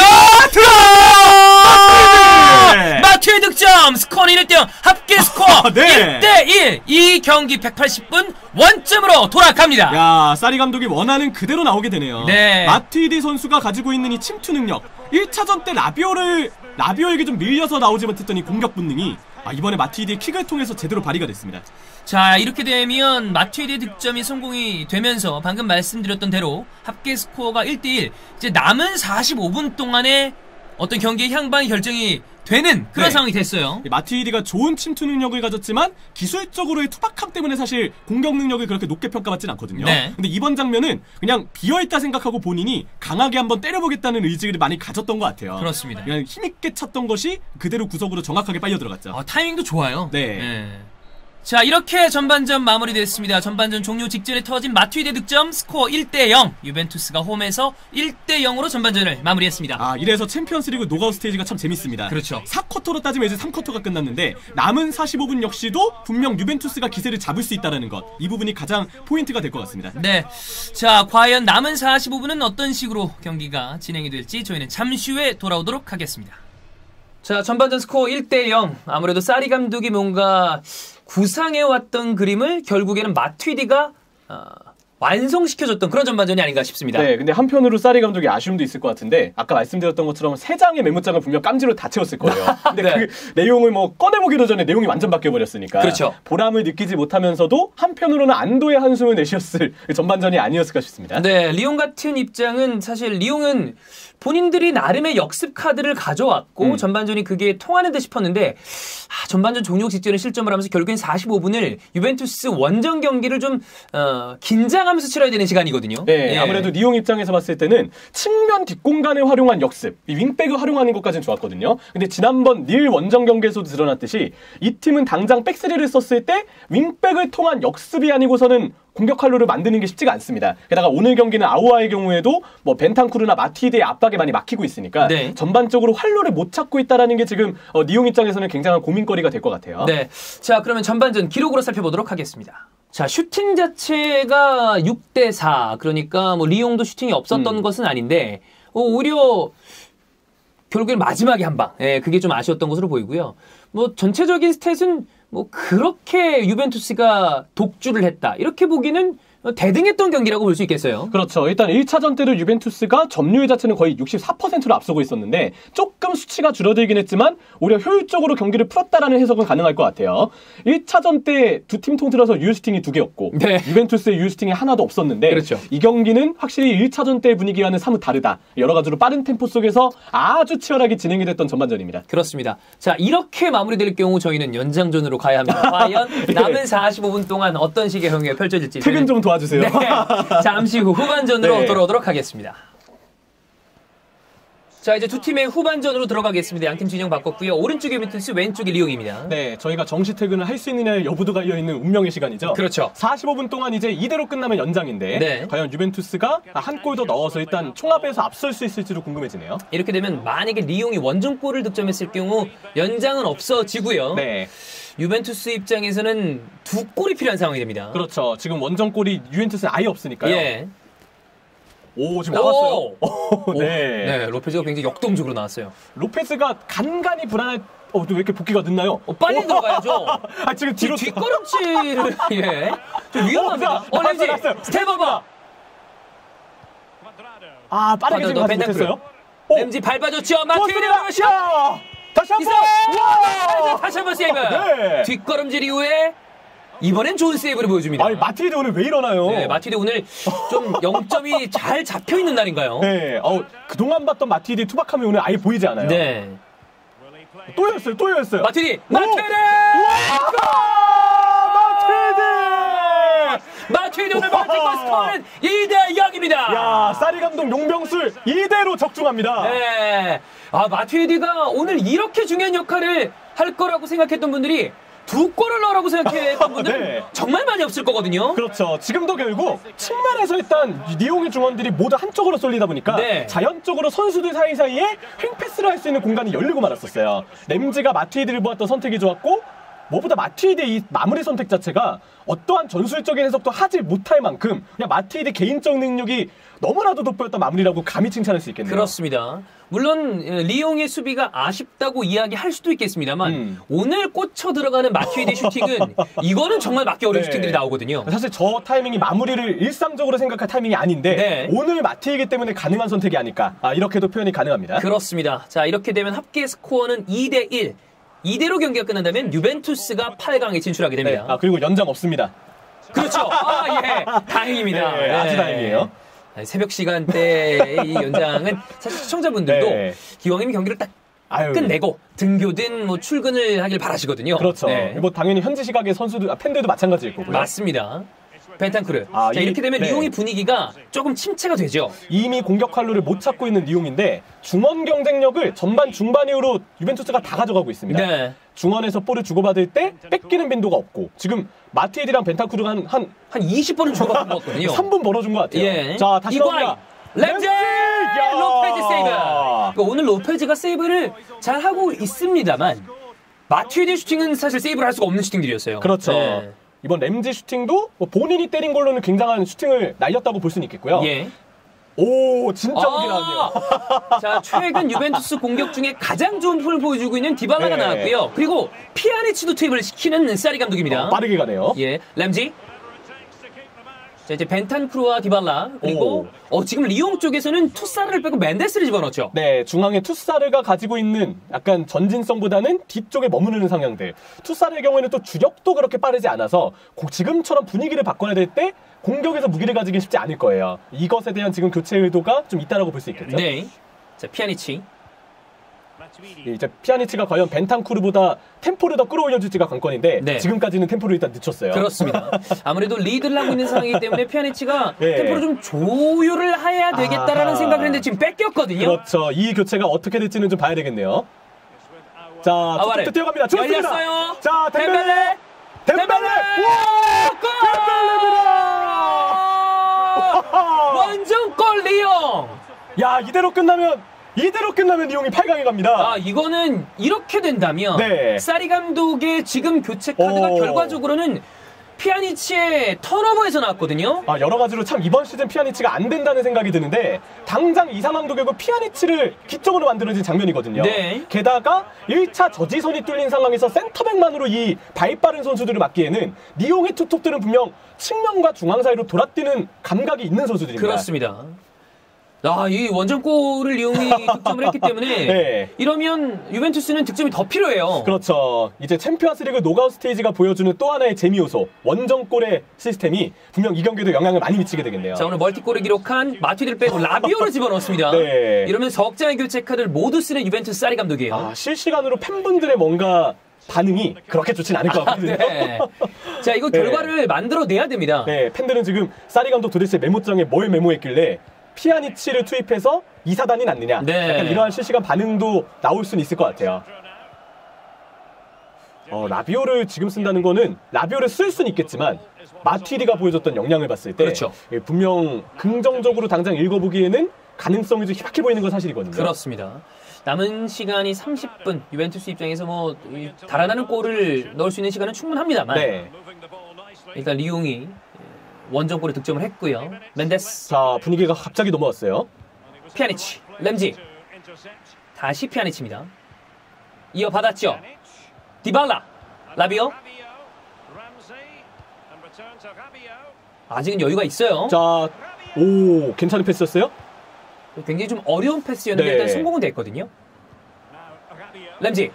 네. 마트의 득점. 스코어는 1대0. 합계 스코어 네. 1대1. 이 경기 180분 원점으로 돌아갑니다. 야, 사리 감독이 원하는 그대로 나오게 되네요. 네. 마트이디 선수가 가지고 있는 이 침투 능력, 1차전 때 라비오에게 좀 밀려서 나오지 못했던 이 공격 본능이 이번에 마트이디의 킥을 통해서 제대로 발휘가 됐습니다. 자, 이렇게 되면 마트이디의 득점이 성공이 되면서 방금 말씀드렸던 대로 합계 스코어가 1대1. 이제 남은 45분 동안에 어떤 경기의 향방이 결정이 되는 그런 상황이 됐어요. 마트이디가 좋은 침투 능력을 가졌지만 기술적으로의 투박함 때문에 사실 공격 능력을 그렇게 높게 평가받진 않거든요. 네. 근데 이번 장면은 그냥 비어있다 생각하고 본인이 강하게 한번 때려보겠다는 의지를 많이 가졌던 것 같아요. 그렇습니다. 그냥 힘있게 찼던 것이 그대로 구석으로 정확하게 빨려 들어갔죠. 타이밍도 좋아요. 네. 자, 이렇게 전반전 마무리됐습니다. 전반전 종료 직전에 터진 마투이드 득점 스코어 1대0. 유벤투스가 홈에서 1대0으로 전반전을 마무리했습니다. 이래서 챔피언스리그 노가웃 스테이지가 참 재밌습니다. 그렇죠. 4쿼터로 따지면 이제 3쿼터가 끝났는데 남은 45분 역시도 분명 유벤투스가 기세를 잡을 수 있다는 것. 이 부분이 가장 포인트가 될 것 같습니다. 네. 자, 과연 남은 45분은 어떤 식으로 경기가 진행이 될지 저희는 잠시 후에 돌아오도록 하겠습니다. 자, 전반전 스코어 1대0. 아무래도 사리 감독이 뭔가 구상해왔던 그림을 결국에는 마투이디가 완성시켜줬던 그런 전반전이 아닌가 싶습니다. 네, 근데 한편으로 사리 감독이 아쉬움도 있을 것 같은데 아까 말씀드렸던 것처럼 3장의 메모장을 분명 깜지로 다 채웠을 거예요. 근데 네. 그 내용을 뭐 꺼내보기도 전에 내용이 완전 바뀌어버렸으니까 그렇죠. 보람을 느끼지 못하면서도 한편으로는 안도의 한숨을 내쉬었을 전반전이 아니었을까 싶습니다. 네, 리옹 같은 입장은 사실 리옹은 본인들이 나름의 역습 카드를 가져왔고 전반전이 그게 통하는 듯 싶었는데 전반전 종료 직전에 실점을 하면서 결국엔 45분을 유벤투스 원정 경기를 좀 긴장하면서 치러야 되는 시간이거든요. 네, 예. 아무래도 리옹 입장에서 봤을 때는 측면 뒷공간을 활용한 역습, 이 윙백을 활용하는 것까지는 좋았거든요. 근데 지난번 닐 원정 경기에서도 드러났듯이 이 팀은 당장 백스리를 썼을 때 윙백을 통한 역습이 아니고서는 공격 활로를 만드는 게 쉽지가 않습니다. 게다가 오늘 경기는 아우아의 경우에도 뭐 벤탄쿠르나 마티드의 압박에 많이 막히고 있으니까 네. 전반적으로 활로를 못 찾고 있다는 게 지금 리옹 입장에서는 굉장한 고민거리가 될 것 같아요. 네. 자, 그러면 전반전 기록으로 살펴보도록 하겠습니다. 자, 슈팅 자체가 6대4. 그러니까 뭐 리옹도 슈팅이 없었던 것은 아닌데 오히려 결국엔 마지막에 한 방. 예, 그게 좀 아쉬웠던 것으로 보이고요. 뭐 전체적인 스탯은 뭐 그렇게 유벤투스가 독주를 했다. 이렇게 보기는 대등했던 경기라고 볼 수 있겠어요. 그렇죠. 일단 1차전 때도 유벤투스가 점유율 자체는 거의 64%로 앞서고 있었는데 조금 수치가 줄어들긴 했지만 오히려 효율적으로 경기를 풀었다라는 해석은 가능할 것 같아요. 1차전 때 두 팀 통틀어서 유효슈팅이 2개였고 네. 유벤투스의 유효슈팅이 하나도 없었는데 그렇죠. 이 경기는 확실히 1차전 때의 분위기와는 사뭇 다르다. 여러 가지로 빠른 템포 속에서 아주 치열하게 진행이 됐던 전반전입니다. 그렇습니다. 자, 이렇게 마무리될 경우 저희는 연장전으로 가야 합니다. 과연 남은 45분 동안 어떤 식의 경기가 펼쳐질지 퇴근 좀 도와주세요. 네, 잠시 후 후반전으로 네. 돌아오도록 하겠습니다. 자, 이제 두 팀의 후반전으로 들어가겠습니다. 양팀 진영 바꿨고요. 오른쪽에 유벤투스, 왼쪽에 리옹입니다. 네, 저희가 정시 퇴근을 할 수 있느냐의 여부도 갈려있는 운명의 시간이죠. 그렇죠. 45분 동안 이제 이대로 끝나면 연장인데 네. 과연 유벤투스가 한 골 더 넣어서 일단 총합에서 앞설 수 있을지도 궁금해지네요. 이렇게 되면 만약에 리옹이 원정골을 득점했을 경우 연장은 없어지고요. 네, 유벤투스 입장에서는 두 골이 필요한 상황이 됩니다. 그렇죠. 지금 원정골이 유벤투스는 아예 없으니까요. 예. 오, 지금 나왔어요. 네. 네. 로페즈가 굉장히 역동적으로 나왔어요. 로페스가 간간히 불안할. 왜 이렇게 복귀가 늦나요? 빨리 들어가야죠. 지금 뒤로 뒷걸음질. 예. 좀 위험합니다. 램지 스텝어버. 빠르게 지금 가지 못했어요. 램지 밟아줬죠. 마티뉴가 슛. 다시 한 번. 다시 한번 세이브. 네. 뒷걸음질 이후에 이번엔 좋은 세이브를 보여줍니다. 아니, 마티드 오늘 왜 이러나요? 네, 마티드 오늘 좀 0점이 잘 잡혀있는 날인가요? 네, 그동안 봤던 마티드 투박함이 오늘 아예 보이지 않아요. 네. 또 열었어요. 마티드! 마티드 오늘 마지막 스코어는 2대0입니다. 야, 사리 감독 용병술 이대로 적중합니다. 네. 마티디가 오늘 이렇게 중요한 역할을 할 거라고 생각했던 분들이 두 골을 넣으라고 생각했던 분들은 네. 정말 많이 없을 거거든요. 그렇죠. 지금도 결국 측면에서 일단 리옹의 중원들이 모두 한쪽으로 쏠리다 보니까 네. 자연적으로 선수들 사이사이에 횡패스를 할 수 있는 공간이 열리고 말았었어요. 램지가 마티드를 보았던 선택이 좋았고 무엇보다 마티드의 이 마무리 선택 자체가 어떠한 전술적인 해석도 하지 못할 만큼 그냥 마티드 개인적 능력이 너무나도 돋보였던 마무리라고 감히 칭찬할 수 있겠네요. 그렇습니다. 물론 리옹의 수비가 아쉽다고 이야기할 수도 있겠습니다만 오늘 꽂혀 들어가는 마티드의 슈팅은 이거는 정말 막기 어려운 네. 슈팅들이 나오거든요. 사실 저 타이밍이 마무리를 일상적으로 생각할 타이밍이 아닌데 네. 오늘 마티이기 때문에 가능한 선택이 아닐까 이렇게도 표현이 가능합니다. 그렇습니다. 자, 이렇게 되면 합계 스코어는 2대1. 이대로 경기가 끝난다면 유벤투스가 8강에 진출하게 됩니다. 네. 그리고 연장 없습니다. 그렇죠. 예. 다행입니다. 네, 아주 다행이에요. 새벽 시간대의 이 연장은 사실 시청자분들도 네. 기왕이면 경기를 딱 끝내고 등교든 뭐 출근을 하길 바라시거든요. 그렇죠. 네. 뭐 당연히 현지 시각의 선수들, 팬들도 마찬가지일 거고요. 맞습니다. 벤탄쿠르. 아, 자, 이렇게 되면 네. 리옹의 분위기가 조금 침체가 되죠. 이미 공격 활로를 못 찾고 있는 리옹인데 중원 경쟁력을 전반 중반 이후로 유벤투스가 다 가져가고 있습니다. 네. 중원에서 볼을 주고받을 때 뺏기는 빈도가 없고 지금 마티에디랑 벤탄쿠르가 한 20번을 주고받은 것 같거든요. 3분 벌어준 것 같아요. 예. 자, 다시 이과인, 나옵니다. 램지! 로페즈 세이브! 그러니까 오늘 로페즈가 세이브를 잘 하고 있습니다만 마티에디 슈팅은 사실 세이브를 할 수가 없는 슈팅들이었어요. 그렇죠. 네. 이번 램지 슈팅도 뭐 본인이 때린 걸로는 굉장한 슈팅을 날렸다고 볼 수는 있겠고요. 예. 오, 진짜 오긴 하네요. 자, 최근 유벤투스 공격 중에 가장 좋은 폼을 보여주고 있는 디발라가 네. 나왔고요. 그리고 피아니치도 투입을 시키는 사리 감독입니다. 빠르게 가네요. 예, 램지. 자, 이제 벤탄쿠르와 디발라. 그리고 지금 리옹 쪽에서는 투사르를 빼고 멘데스를 집어넣었죠. 네, 중앙에 투사르가 가지고 있는 약간 전진성보다는 뒤쪽에 머무르는 성향들. 투사르의 경우에는 또 주력도 그렇게 빠르지 않아서 지금처럼 분위기를 바꿔야 될 때 공격에서 무기를 가지기 쉽지 않을 거예요. 이것에 대한 지금 교체 의도가 좀 있다라고 볼 수 있겠죠. 네. 자, 피아니치. 이제 피아니치가 과연 벤탄쿠르보다 템포를 더 끌어올려줄지가 관건인데 네. 지금까지는 템포를 일단 늦췄어요. 그렇습니다. 아무래도 리드를 하고 있는 상황이기 때문에 피아니치가 네. 템포를 좀 조율을 해야 되겠다라는 아하. 생각을 했는데 지금 뺏겼거든요. 그렇죠. 이 교체가 어떻게 될지는 좀 봐야 되겠네요. 자, 아와레. 툭툭 뛰어갑니다. 좋습니다. 열렸어요. 자, 덴벨레. 덴벨레! 골! 완전골 리옹! 야, 이대로 끝나면 리옹이 8강에 갑니다. 아, 이거는 이렇게 된다면 네. 사리 감독의 지금 교체 카드가 결과적으로는 피아니치의 턴오버에서 나왔거든요. 아, 여러 가지로 참 이번 시즌 피아니치가 안 된다는 생각이 드는데 당장 이 상황도 결국 피아니치를 기점으로 만들어진 장면이거든요. 네. 게다가 1차 저지선이 뚫린 상황에서 센터백만으로 이 발빠른 선수들을 막기에는 리옹의 투톱들은 분명 측면과 중앙 사이로 돌아뛰는 감각이 있는 선수들입니다. 그렇습니다. 아, 이 원정골을 리옹이 득점을 했기 때문에 네. 이러면 유벤투스는 득점이 더 필요해요. 그렇죠. 이제 챔피언스리그 노가웃 스테이지가 보여주는 또 하나의 재미 요소 원정골의 시스템이 분명 이 경기에도 영향을 많이 미치게 되겠네요. 자, 오늘 멀티골을 기록한 마티드를 빼고 라비오를 집어넣었습니다. 네. 이러면 석 장의 교체 카드를 모두 쓰는 유벤투스 사리 감독이에요. 아, 실시간으로 팬분들의 뭔가 반응이 그렇게 좋진 않을 것 같거든요. 네. 자, 이거 네. 결과를 만들어내야 됩니다. 네, 팬들은 지금 사리 감독 도대체 메모장에 뭘 메모했길래 피아니치를 투입해서 이사단이 났느냐. 네. 약간 이러한 실시간 반응도 나올 수는 있을 것 같아요. 라비오를 지금 쓴다는 거는 라비오를 쓸 수는 있겠지만 마티디가 보여줬던 역량을 봤을 때 그렇죠. 분명 긍정적으로 당장 읽어보기에는 가능성이 좀 희박해 보이는 건 사실이거든요. 그렇습니다. 남은 시간이 30분, 유벤투스 입장에서 뭐 달아나는 골을 넣을 수 있는 시간은 충분합니다만 네. 일단 리옹이 원정골에 득점을 했고요. 멘데스, 자, 분위기가 갑자기 넘어왔어요. 피아니치, 램지, 다시 피아니치입니다. 이어받았죠. 디발라, 라비오. 아직은 여유가 있어요. 자, 오, 괜찮은 패스였어요? 굉장히 좀 어려운 패스였는데 네. 일단 성공은 됐거든요. 램지.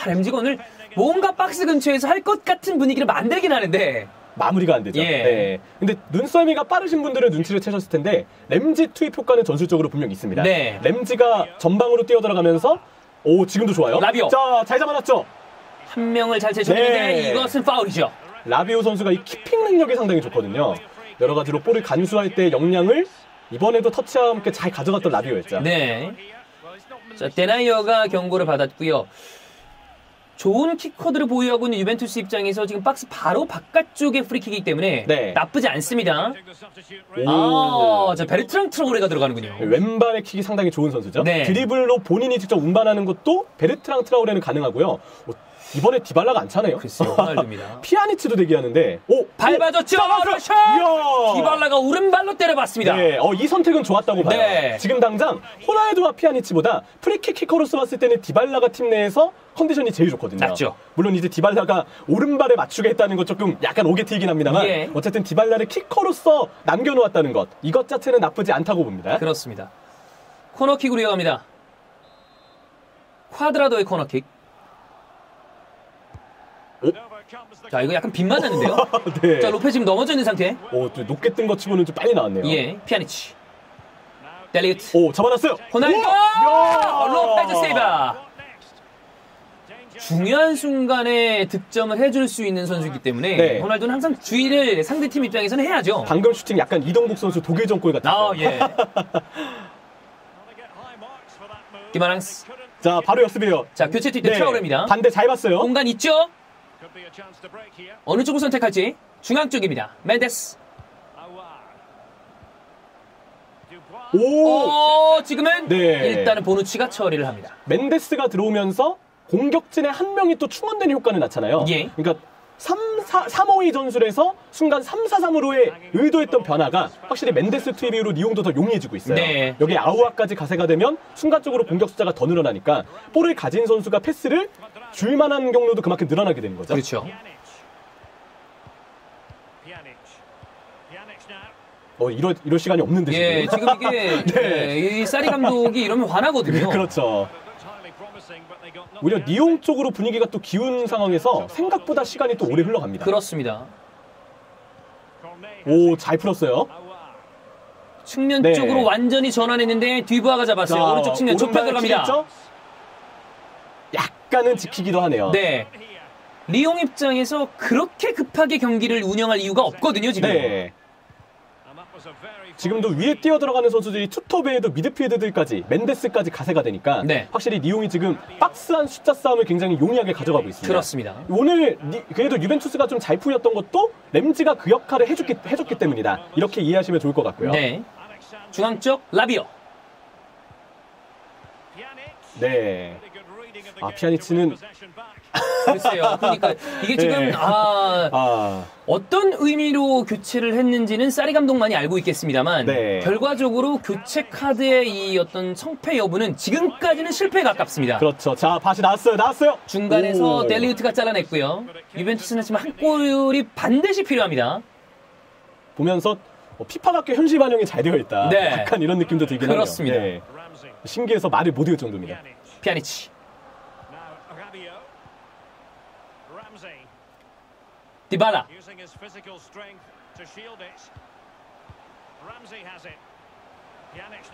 램지가 오늘 뭔가 박스 근처에서 할 것 같은 분위기를 만들긴 하는데 마무리가 안 되죠. 예. 네. 근데 눈썰미가 빠르신 분들은 눈치를 채셨을 텐데 램지 투입 효과는 전술적으로 분명 있습니다. 네. 램지가 전방으로 뛰어들어가면서 오, 지금도 좋아요. 라비오. 자, 잘 잡아놨죠. 한 명을 잘 제쳐냈는데 네. 이것은 파울이죠. 라비오 선수가 이 키핑 능력이 상당히 좋거든요. 여러 가지로 볼을 간수할 때 역량을 이번에도 터치와 함께 잘 가져갔던 라비오였죠. 네. 자, 데나이어가 경고를 받았고요. 좋은 킥커드를 보유하고 있는 유벤투스 입장에서 지금 박스 바로 바깥쪽에 프리킥이기 때문에 네. 나쁘지 않습니다. 오. 자, 베르트랑 트라오레가 들어가는군요. 왼발의 킥이 상당히 좋은 선수죠. 네. 드리블로 본인이 직접 운반하는 것도 베르트랑 트라우레는 가능하고요. 이번에 디발라가 안 차네요. 글쎄요, 호날두입니다. 피아니치도 대기하는데 오, 밟아줬죠. 잡았어! 샷! 이야! 디발라가 오른발로 때려봤습니다. 네, 이 선택은 좋았다고 봐요. 네. 지금 당장 호날두와 피아니치보다 프리킥 키커로서 봤을 때는 디발라가 팀 내에서 컨디션이 제일 좋거든요. 낫죠. 물론 이제 디발라가 오른발에 맞추게 했다는 건 조금 약간 오게 튀긴 합니다만 예. 어쨌든 디발라를 키커로서 남겨놓았다는 것, 이것 자체는 나쁘지 않다고 봅니다. 그렇습니다. 코너킥으로 이어갑니다. 콰드라도의 코너킥. 자, 이거 약간 빗만 나는데요. 네. 자, 로페 지금 넘어져 있는 상태. 오, 좀 높게 뜬 것 치고는 좀 빨리 나왔네요. 예, 피아니치. 델리우트. 오, 잡아놨어요. 호날두! 오! 야! 로페즈 세이브. 중요한 순간에 득점을 해줄 수 있는 선수이기 때문에 네. 호날두는 항상 주의를 상대팀 입장에서는 해야죠. 방금 슈팅 약간 이동국 선수 독일전 골 같았어요. 아, 예. 디마랑스. 자, 바로 역습이에요. 자, 교체 뛸 때 트라우레입니다. 반대 잘 봤어요. 공간 있죠? 어느 쪽을 선택할지. 중앙 쪽입니다. 멘데스. 오! 지금은 네. 일단은 보누치가 처리를 합니다. 멘데스가 들어오면서 공격진에 한 명이 또 충원되는 효과는 나잖아요. 예. 그러니까 3-5-2 전술에서 순간 3-4-3으로의 의도했던 변화가 확실히 멘데스 투입 이후로 리옹도 더 용이해지고 있어요. 네. 여기 아우아까지 가세가 되면 순간적으로 공격 숫자가 더 늘어나니까 볼을 가진 선수가 패스를 줄 만한 경로도 그만큼 늘어나게 되는 거죠. 그렇죠. 이럴 시간이 없는데 예, 지금. 지금 이게 네. 이 사리 감독이 이러면 화나거든요. 그렇죠. 오히려 리옹 쪽으로 분위기가 또 기운 상황에서 생각보다 시간이 또 오래 흘러갑니다. 그렇습니다. 오, 잘 풀었어요. 측면 네. 쪽으로 완전히 전환했는데 뒤부하가 잡았어요. 자, 오른쪽 측면 좁혀 들어갑니다. 치겠죠? 약간은 지키기도 하네요. 네. 리옹 입장에서 그렇게 급하게 경기를 운영할 이유가 없거든요, 지금. 네. 지금도 위에 뛰어 들어가는 선수들이 투톱 외에도 미드필드들까지 멘데스까지 가세가 되니까 네. 확실히 리옹이 지금 박스한 숫자 싸움을 굉장히 용이하게 가져가고 있습니다. 그렇습니다. 오늘 그래도 유벤투스가 좀 잘 풀렸던 것도 램지가 그 역할을 해줬기 때문이다. 이렇게 이해하시면 좋을 것 같고요. 네. 중앙 쪽 라비오. 네. 피아니치는 글쎄요. 그러니까 이게 지금 네. 어떤 의미로 교체를 했는지는 사리 감독만이 알고 있겠습니다만 네. 결과적으로 교체 카드의 이 어떤 성패 여부는 지금까지는 실패에 가깝습니다. 그렇죠. 자, 다시 나왔어요. 중간에서 오. 델리우트가 잘라냈고요. 유벤투스는 지금 한 골이 반드시 필요합니다. 보면서 피파답게 현실 반영이 잘 되어 있다. 네. 약간 이런 느낌도 들긴 그렇습니다. 하네요. 네. 신기해서 말을 못 이을 정도입니다. 피아니치. 디발라.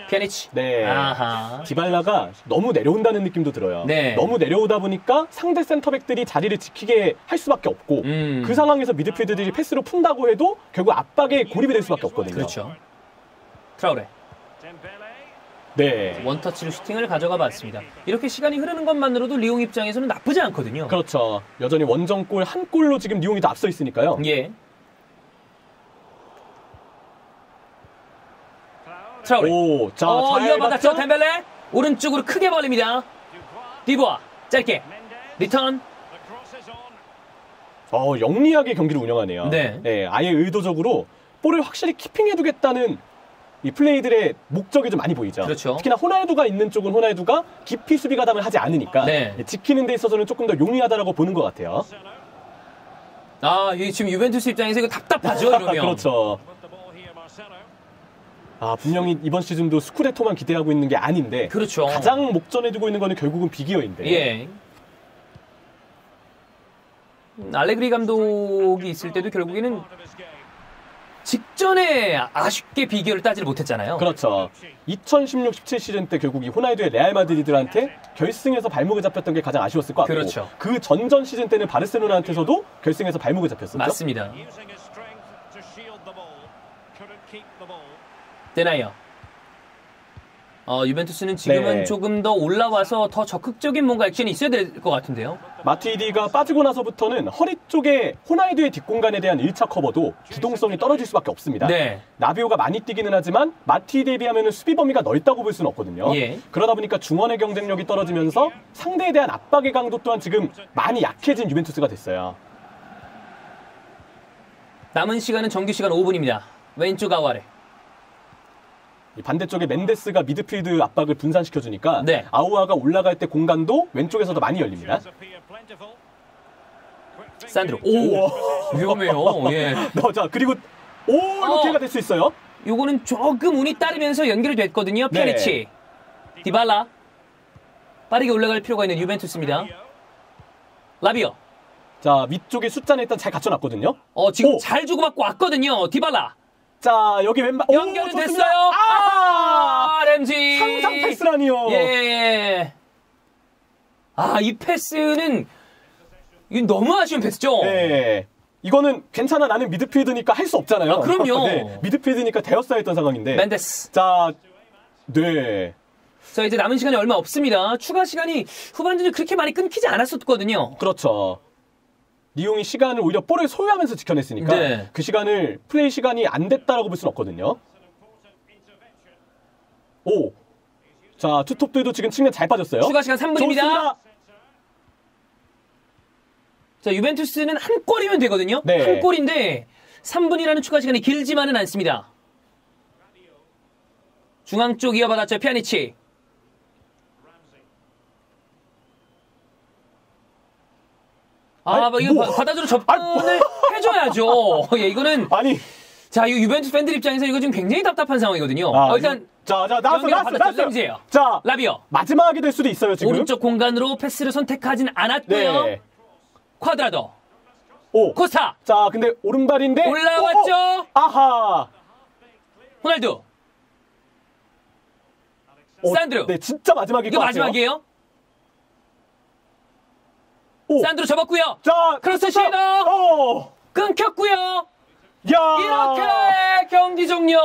피아니치. 네. 아하. 디발라가 너무 내려온다는 느낌도 들어요. 네. 너무 내려오다 보니까 상대 센터백들이 자리를 지키게 할 수밖에 없고 그 상황에서 미드필드들이 패스로 푼다고 해도 결국 압박에 고립이 될 수밖에 없거든요. 그렇죠. 트라우레. 네. 원터치로 슈팅을 가져가 봤습니다. 이렇게 시간이 흐르는 것만으로도 리옹 입장에서는 나쁘지 않거든요. 그렇죠. 여전히 원정골 한 골로 지금 리옹이 더 앞서 있으니까요. 예. 트라우레. 오, 자, 잘 이어받았죠. 봤죠? 덴벨레. 오른쪽으로 크게 벌립니다. 디보아. 짧게. 리턴. 영리하게 경기를 운영하네요. 네. 아예 의도적으로 볼을 확실히 키핑해두겠다는 이 플레이들의 목적이 좀 많이 보이죠. 그렇죠. 특히나 호날두가 있는 쪽은 호날두가 깊이 수비 가담을 하지 않으니까 네. 지키는 데 있어서는 조금 더 용이하다라고 보는 것 같아요. 이게 지금 유벤투스 입장에서 이거 답답하죠, 이러면. 그렇죠. 분명히 이번 시즌도 스쿠데토만 기대하고 있는 게 아닌데 그렇죠. 가장 목전에 두고 있는 거는 결국은 비기어인데. 예. 알레그리 감독이 있을 때도 결국에는 직전에 아쉽게 비교를 따지를 못했잖아요. 그렇죠. 2016-17 시즌 때 결국 이 호날두의 레알 마드리드한테 결승에서 발목을 잡혔던 게 가장 아쉬웠을 것 같고 그렇죠. 그 전전 시즌 때는 바르셀로나한테서도 결승에서 발목을 잡혔었죠. 맞습니다. 데나이어. 유벤투스는 지금은 네. 조금 더 올라와서 더 적극적인 뭔가 액션이 있어야 될 것 같은데요. 마티디가 빠지고 나서부터는 허리 쪽에 호날두의 뒷공간에 대한 1차 커버도 주동성이 떨어질 수밖에 없습니다. 네. 라비오가 많이 뛰기는 하지만 마티디에 비하면 수비 범위가 넓다고 볼 수는 없거든요. 예. 그러다 보니까 중원의 경쟁력이 떨어지면서 상대에 대한 압박의 강도 또한 지금 많이 약해진 유벤투스가 됐어요. 남은 시간은 정규 시간 5분입니다. 왼쪽 아와레. 이 반대쪽에 멘데스가 미드필드 압박을 분산시켜주니까 네. 아우아가 올라갈 때 공간도 왼쪽에서도 많이 열립니다. 산드로. 오, 위험해요. 예. 자, 그리고 이렇게가 될 수 있어요. 요거는 조금 운이 따르면서 연결이 됐거든요. 피아니치. 디발라. 빠르게 올라갈 필요가 있는 유벤투스입니다. 라비오. 자, 위쪽에 숫자는 일단 잘 갖춰놨거든요. 지금 잘 주고받고 왔거든요. 디발라. 자, 여기 왼발 연결이 됐어요. 램지. 상상 패스라니요. 예. 이 패스는 이건 너무 아쉬운 패스죠? 네. 이거는 괜찮아 나는 미드필드니까 할 수 없잖아요. 아, 그럼요. 네, 미드필드니까 되었어야 했던 상황인데. 멘데스. 자, 네. 자, 이제 남은 시간이 얼마 없습니다. 추가 시간이 후반전에 그렇게 많이 끊기지 않았었거든요. 그렇죠. 리용이 시간을 오히려 볼을 소유하면서 지켜냈으니까 네. 그 시간을 플레이 시간이 안 됐다라고 볼 수는 없거든요. 오. 자, 투톱들도 지금 측면 잘 빠졌어요. 추가 시간 3분입니다. 좋습니다. 자, 유벤투스는 한 골이면 되거든요. 네. 한 골인데 3분이라는 추가 시간이 길지만은 않습니다. 중앙 쪽 이어받았죠. 피아니치. 이거 뭐. 받아주는 접근을 해줘야죠. 예, 이거는. 아니. 자, 이 유벤투스 팬들 입장에서 이거 지금 굉장히 답답한 상황이거든요. 일단. 자, 나왔어. 램지예요. 자, 라비어. 마지막이 될 수도 있어요, 지금. 오른쪽 공간으로 패스를 선택하진 않았고요. 네. 쿼드라도. 오. 코스타. 자, 근데 오른발인데. 올라왔죠. 아하. 호날두. 산드루. 네, 진짜 마지막일 것 이거 같아요. 마지막이에요. 오. 산드루 접었고요. 자, 크로스 시도. 끊겼고요. 야. 이렇게 경기 종료.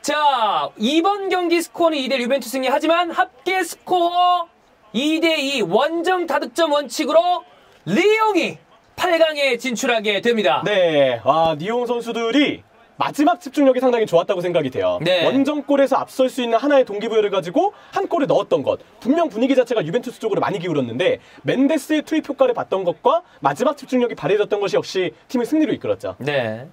자, 이번 경기 스코어는 2대1 유벤투스 승리. 하지만 합계 스코어 2대2 원정 다득점 원칙으로 리옹이 8강에 진출하게 됩니다. 네, 니옹 선수들이 마지막 집중력이 상당히 좋았다고 생각이 돼요. 네. 원정골에서 앞설 수 있는 하나의 동기부여를 가지고 한 골을 넣었던 것. 분명 분위기 자체가 유벤투스 쪽으로 많이 기울었는데 멘데스의 투입 효과를 봤던 것과 마지막 집중력이 발휘됐던 것이 역시 팀을 승리로 이끌었죠. 네.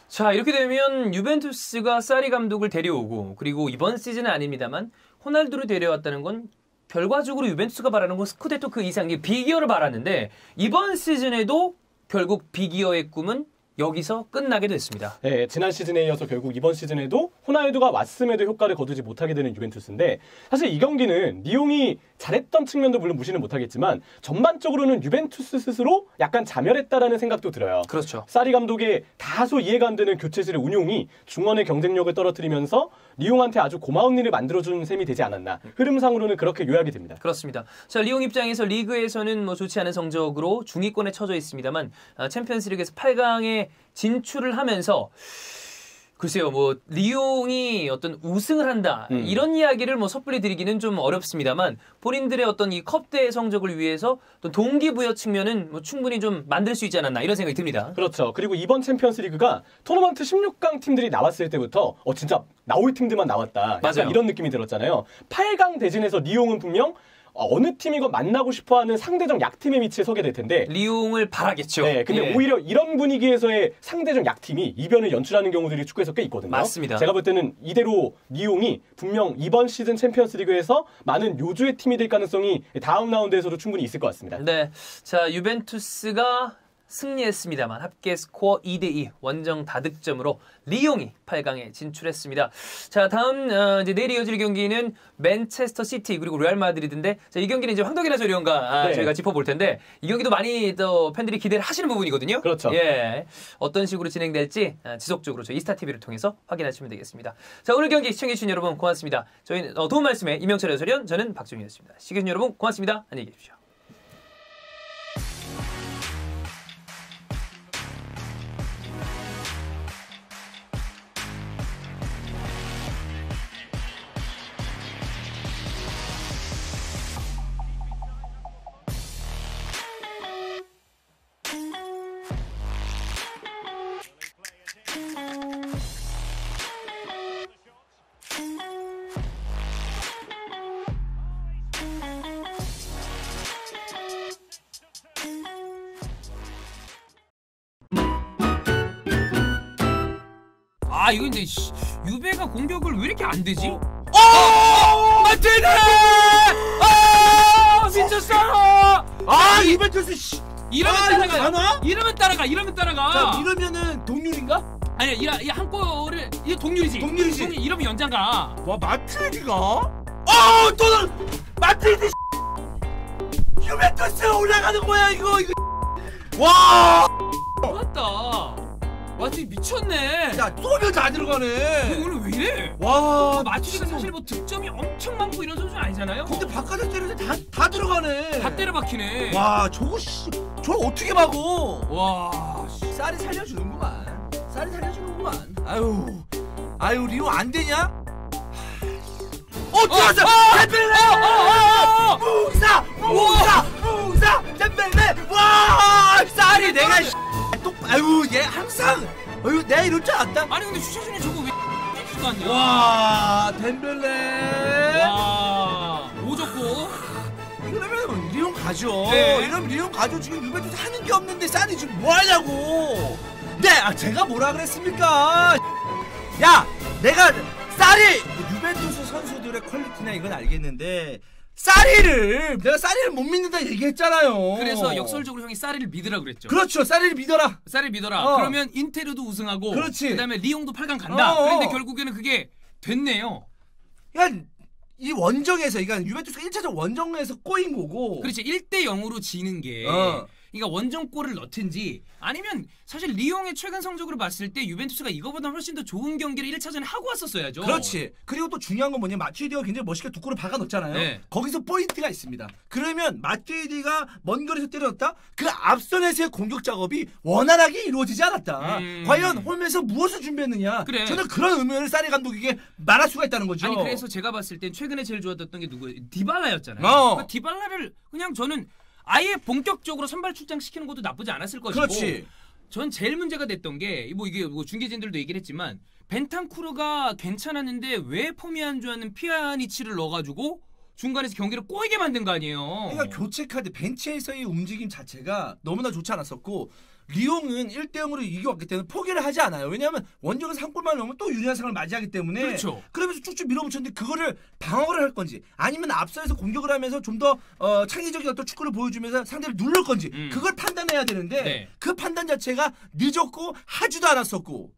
자, 이렇게 되면 유벤투스가 사리 감독을 데려오고 그리고 이번 시즌은 아닙니다만 호날두를 데려왔다는 건 결과적으로 유벤투스가 바라는 건 스쿠데토 그 이상의 비기어를 바랐는데 이번 시즌에도 결국 비기어의 꿈은 여기서 끝나게 됐습니다. 네, 지난 시즌에 이어서 결국 이번 시즌에도 호날두가 왔음에도 효과를 거두지 못하게 되는 유벤투스인데 사실 이 경기는 리옹이 잘했던 측면도 물론 무시는 못하겠지만 전반적으로는 유벤투스 스스로 약간 자멸했다라는 생각도 들어요. 그렇죠. 사리 감독의 다소 이해가 안 되는 교체실의 운용이 중원의 경쟁력을 떨어뜨리면서 리옹한테 아주 고마운 일을 만들어준 셈이 되지 않았나. 흐름상으로는 그렇게 요약이 됩니다. 그렇습니다. 자, 리옹 입장에서 리그에서는 뭐 좋지 않은 성적으로 중위권에 처져 있습니다만 챔피언스리그에서 8강에 진출을 하면서 글쎄요, 뭐 리옹이 어떤 우승을 한다 이런 이야기를 뭐 섣불리 드리기는 좀 어렵습니다만 본인들의 어떤 이 컵대회 성적을 위해서 어떤 동기부여 측면은 뭐 충분히 좀 만들 수 있지 않았나 이런 생각이 듭니다. 그렇죠. 그리고 이번 챔피언스리그가 토너먼트 16강 팀들이 나왔을 때부터 진짜 나올 팀들만 나왔다. 맞아요. 이런 느낌이 들었잖아요. 8강 대진에서 리옹은 분명 어느 팀이건 만나고 싶어하는 상대적 약팀의 위치에 서게 될 텐데 리옹을 바라겠죠. 네, 근데 오히려 이런 분위기에서의 상대적 약팀이 이변을 연출하는 경우들이 축구에서 꽤 있거든요. 맞습니다. 제가 볼 때는 이대로 리옹이 분명 이번 시즌 챔피언스리그에서 많은 요주의 팀이 될 가능성이 다음 라운드에서도 충분히 있을 것 같습니다. 네, 자 유벤투스가 승리했습니다만 합계 스코어 2대2 원정 다득점으로 리옹이 8강에 진출했습니다. 자, 다음 이제 내일 이어질 경기는 맨체스터 시티 그리고 레알 마드리드인데 자, 이 경기는 이제 황덕일 해설위원과 저희가 짚어볼 텐데 이 경기도 많이 또 팬들이 기대를 하시는 부분이거든요. 그렇죠. 예, 어떤 식으로 진행될지 지속적으로 저희 이스타TV를 통해서 확인하시면 되겠습니다. 자, 오늘 경기 시청해주신 여러분 고맙습니다. 저희는 도움 말씀에 이명철 해설위원, 저는 박종희였습니다. 시청해주신 여러분 고맙습니다. 안녕히 계십시오. 이거 근데 유베가 공격을 왜 이렇게 안 되지? 마티네! 미쳤어! 유벤투스 이러면 따라가. 안 와? 이러면 따라가. 자, 이러면은 동률인가? 아니야, 이 한 골을 이게 동률이지. 이러면 연장 가. 와, 마트레디가? 마트레디 유벤투스 올라가는 거야, 이거. 와! 맞다. 마티디 미쳤네. 야 쏘면 다 들어가네. 오늘 왜 이래? 와 마티디가 사실 뭐 득점이 엄청 많고 이런 선수는 아니잖아요. 근데 바깥에 때리는데 다 들어가네. 다 때려 박히네. 와 저거 씨 저거 어떻게 막어? 와. 쌀이 살려주는구만. 쌀이 살려주는구만. 아유 리오 안 되냐? 들어왔어! 템벨레! 뭉사! 템벨레! 와! 쌀이 내가 얘 항상 내가 이럴 줄 알았다. 아니 근데 슈샤준이 저거 왜 X가 안 돼? 와 템벨레! 와. 오졌고. 이러면 리온 가죠. 네. 이러면 리온 가죠. 지금 유벤투스 하는 게 없는데 쌀이 지금 뭐 하냐고. 네, 제가 뭐라 그랬습니까? 야, 내가 쌀이 유벤투스 선수들의 퀄리티나 이건 알겠는데 내가 쌀이를 못 믿는다 얘기했잖아요. 그래서 역설적으로 형이 사리를 믿으라 그랬죠. 그렇죠. 쌀이를 믿어라. 사리를 믿어라. 그러면 인테르도 우승하고 그렇지. 그다음에 리옹도 8강 간다. 어어. 그런데 결국에는 그게 됐네요. 그러니까 이 원정에서 그러니까 유벤투스가 1차전 원정에서 꼬인 거고. 그렇지. 1대 0으로 지는 게 그러니까 원정골을 넣든지 아니면 사실 리옹의 최근 성적으로 봤을 때 유벤투스가 이거보다 훨씬 더 좋은 경기를 1차전에 하고 왔었어야죠. 그렇지. 그리고 또 중요한 건 뭐냐면 마투이디가 굉장히 멋있게 두 골을 박아 넣었잖아요. 네. 거기서 포인트가 있습니다. 그러면 마투이디가 먼 거리에서 때려넣었다? 그 앞선에서의 공격 작업이 원활하게 이루어지지 않았다. 과연 홈에서 무엇을 준비했느냐? 그래. 저는 그런 의미를 사리 감독에게 말할 수가 있다는 거죠. 아니 그래서 제가 봤을 땐 최근에 제일 좋았던 게 누구? 디발라였잖아요. 그러니까 디발라를 그냥 저는 아예 본격적으로 선발 출장시키는 것도 나쁘지 않았을 것이고. 그렇지. 전 제일 문제가 됐던 게 이게 중계진들도 얘기를 했지만 벤탄쿠르가 괜찮았는데 왜 폼이 안 좋아하는 피아니치를 넣어가지고 중간에서 경기를 꼬이게 만든 거 아니에요. 그러니까 교체 카드 벤치에서의 움직임 자체가 너무나 좋지 않았었고 리옹은 1대0으로 이겨왔기 때문에 포기를 하지 않아요. 왜냐하면 원정에서 한 골만 넣으면 또 유리한 상황을 맞이하기 때문에 그렇죠. 그러면서 쭉쭉 밀어붙였는데 그거를 방어를 할 건지 아니면 앞서에서 공격을 하면서 좀 더 창의적인 어떤 축구를 보여주면서 상대를 누를 건지 그걸 판단해야 되는데 네. 그 판단 자체가 늦었고 하지도 않았었고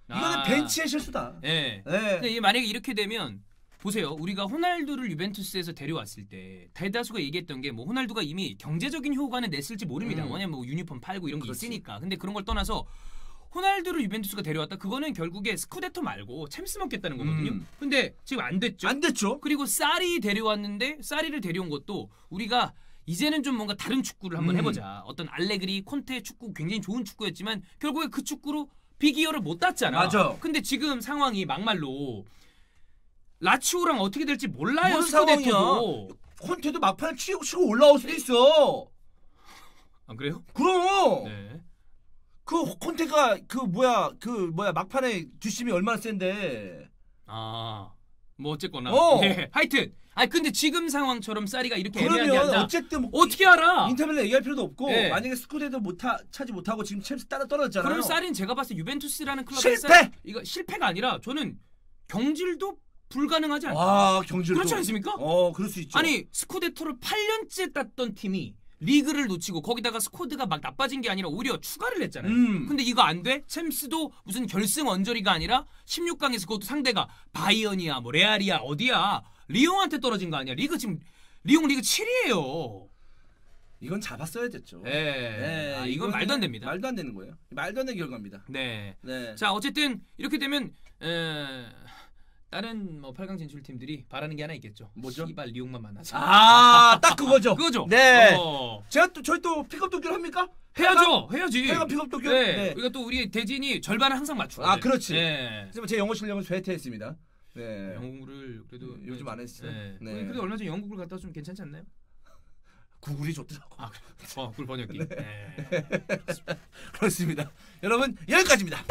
이거는 벤치의 실수다. 네. 네. 근데 만약에 이렇게 되면 보세요. 우리가 호날두를 유벤투스에서 데려왔을 때 대다수가 얘기했던 게 뭐 호날두가 이미 경제적인 효과는 냈을지 모릅니다. 왜냐면 뭐 유니폼 팔고 이런 게 그렇지. 있으니까. 근데 그런 걸 떠나서 호날두를 유벤투스가 데려왔다. 그거는 결국에 스쿠데토 말고 챔스 먹겠다는 거거든요. 근데 지금 안 됐죠. 안 됐죠. 그리고 사리를 데려온 것도 우리가 이제는 좀 뭔가 다른 축구를 한번 해보자. 어떤 알레그리, 콘테 축구 굉장히 좋은 축구였지만 결국에 그 축구로 빅이어를 못 땄잖아. 맞아. 근데 지금 상황이 막말로 라치오랑 어떻게 될지 몰라요. 뭔 스쿠데토도. 콘테도 막판에 치고 올라올 수도 있어. 안 그래요? 그럼. 네. 그 콘테가 그 뭐야 막판에 뒷심이 얼마나 센데. 뭐 어쨌거나. 어. 예. 하여튼. 근데 지금 상황처럼 사리가 이렇게 애매하게 그러면 한다. 어쨌든 뭐 어떻게 알아? 인터밀란 얘기할 필요도 없고 네. 만약에 스쿠데도 차지 못하고 지금 챔스 따라 떨어졌잖아요. 그럼 사리는 제가 봤을 때 유벤투스라는 클럽의 실패! 이거 실패가 아니라 저는 경질도 불가능하지 않나? 와 경질도. 그렇지 않습니까? 그럴 수 있죠. 아니 스쿠데토를 8년째 땄던 팀이 리그를 놓치고 거기다가 스쿼드가 막 나빠진 게 아니라 오히려 추가를 했잖아요. 근데 이거 안 돼? 챔스도 무슨 결승 언저리가 아니라 16강에서 그것도 상대가 바이언이야 뭐 레알이야 어디야 리옹한테 떨어진 거 아니야. 리옹 리그 7위예요. 이건 잡았어야 됐죠. 네. 이건 말도 안 됩니다. 말도 안 되는 거예요. 말도 안 되는 결과입니다. 네. 네. 자 어쨌든 이렇게 되면 다른 뭐 8강 진출 팀들이 바라는 게 하나 있겠죠. 뭐죠? 씨발 리옹만 만나자. 딱 그거죠. 그거죠. 네. 저희 또 픽업 도끼를 합니까? 해야지. 해가 픽업 도끼. 네. 우리가 또 우리 대진이 절반을 항상 맞추고. 그렇지. 네. 하지만 제 영어 실력은 쇠퇴했습니다. 네. 영어를 그래도 요즘 안 했어요. 네. 네. 그래도 얼마 전에 영국을 갔다 좀 괜찮지 않나요? 구글이 좋더라고. 구글 번역기. 네. 그렇습니다. 여러분 여기까지입니다.